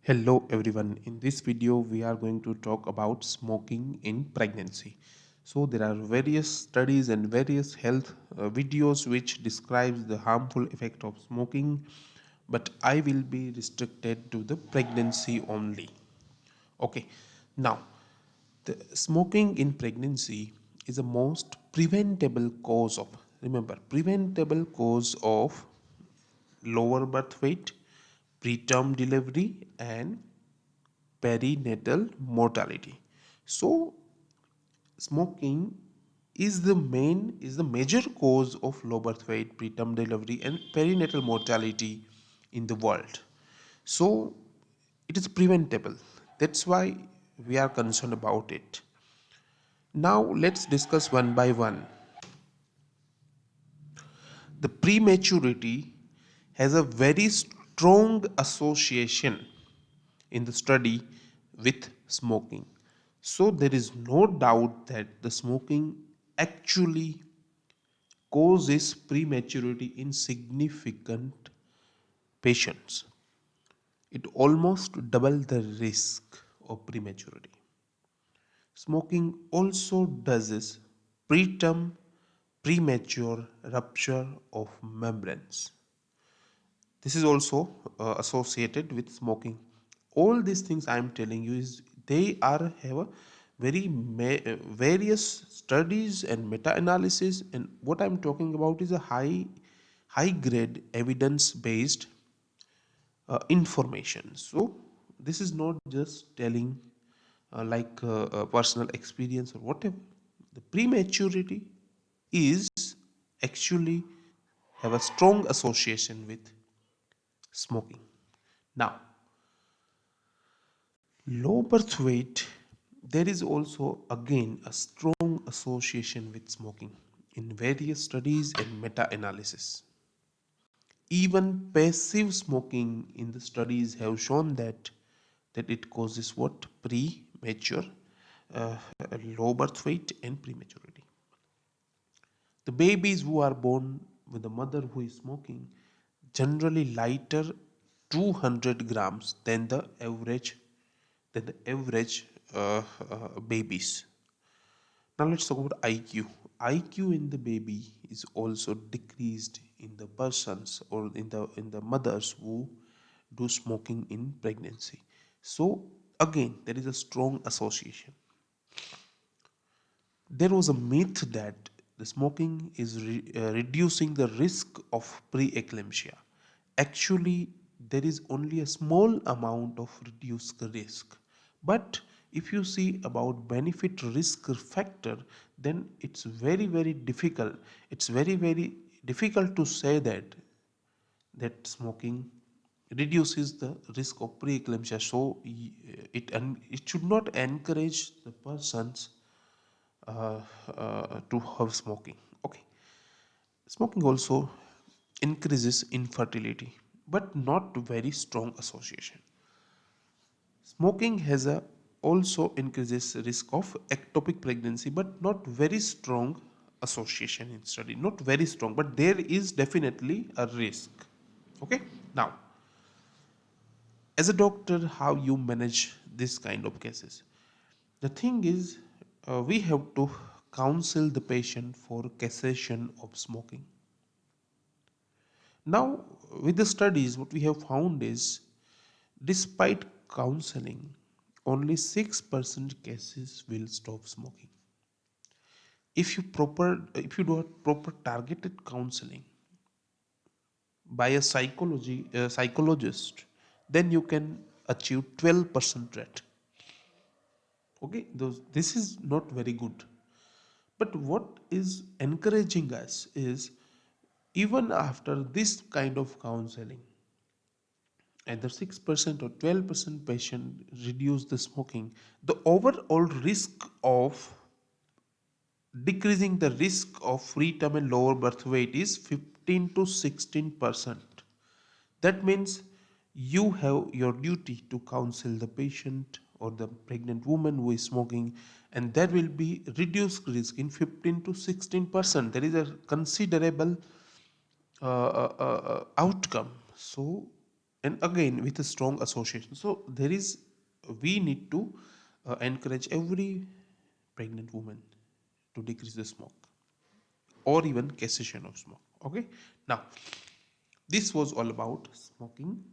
Hello everyone. In this video we are going to talk about smoking in pregnancy. So there are various studies and various health videos which describes the harmful effect of smoking, but I will be restricted to the pregnancy only. Okay. Now, the smoking in pregnancy is the most preventable cause of, remember, preventable cause of lower birth weight, preterm delivery and perinatal mortality. So smoking is the major cause of low birth weight, preterm delivery and perinatal mortality in the world. So it is preventable. That's why we are concerned about it. Now let's discuss one by one. The prematurity has a very strong association in the study with smoking. So there is no doubt that the smoking actually causes prematurity in significant patients. It almost double the risk of prematurity. Smoking also does preterm premature rupture of membranes. This is also associated with smoking. All these things I am telling you is they are have a various studies and meta-analysis, and what I'm talking about is a high grade evidence based information. So this is not just telling personal experience or whatever. The prematurity is actually have a strong association with smoking. Now, low birth weight, there is also again a strong association with smoking in various studies and meta-analysis. Even passive smoking in the studies have shown that it causes what? Premature, uh, low birth weight and prematurity. The babies who are born with a mother who is smoking generally lighter 200 grams than the average babies. Now let's talk about IQ. IQ in the baby is also decreased in the persons or in the mothers who do smoking in pregnancy. So again, there is a strong association. There was a myth that the smoking is reducing the risk of preeclampsia. Actually, there is only a small amount of reduced risk. But if you see about benefit risk factor, then it's very difficult. It's very difficult to say that smoking reduces the risk of preeclampsia. So it should not encourage the persons to have smoking. Okay, smoking also increases infertility, but not very strong association. Smoking has a also increases risk of ectopic pregnancy, but not very strong association in study. Not very strong, but there is definitely a risk. Okay, now as a doctor, how you manage this kind of cases? The thing is, we have to counsel the patient for cessation of smoking. Now, with the studies, what we have found is, despite counseling, only 6% cases will stop smoking. If you do a proper targeted counseling by a psychologist, then you can achieve 12% rate. Okay, this is not very good. But what is encouraging us is, even after this kind of counseling, either 6% or 12% patient reduce the smoking, the overall risk of decreasing the risk of preterm and lower birth weight is 15 to 16%. That means you have your duty to counsel the patient or the pregnant woman who is smoking, and there will be reduced risk in 15 to 16%. There is a considerable outcome. So and again with a strong association. So there is, we need to encourage every pregnant woman to decrease the smoke or even cessation of smoke. Okay, now this was all about smoking